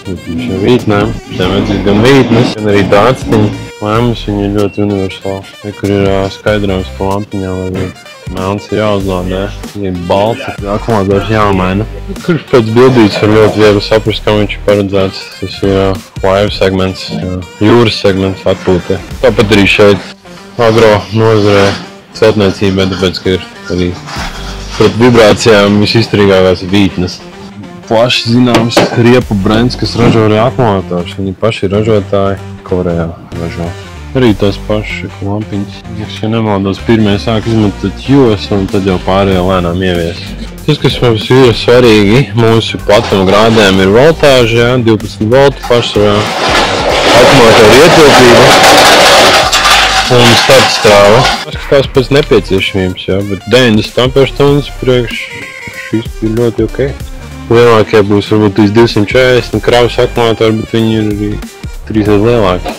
Šiem vītnēm, šiem vajadzīgs gan vītnes, gan arī dāctiņi. Lampas viņi ir ļoti universāli. Kur ir skaidrojums pa lampiņām var būt. Melns ir jāuzlādē, ja ir balts, akumulātors jāmaina. Kurš pēc bildītes var ļoti viegli saprast, kam viņš ir paredzēts. Tas ir wave segments, jūras segments atpūtē. Tāpat arī šeit agro nozarē celtniecībai, tāpēc, ka ir arī pret vibrācijām visizturīgākās vītnes. Plaši zināms riepu brands, kas ražo arī akumulātors. Viņi paši ražotāji Korejā ražo. Arī tās pašas lampiņas. Ja nemaldos, pirmie sāk izmantot US un tad jau pārējie lēnām ievies. Tas, kas mums ir svarīgi, mūsu platuma grādēm ir voltāža, 12 voltu pašsvarā, akumulātoru ietilpība un startstrāva. Paskatās pēc nepieciešamības, bet 90 amperstundas priekš šis ir ļoti ok. Lielākie būs varbūt līdz 240 kravas akumulātori, bet viņi ir arī 3 lielāki.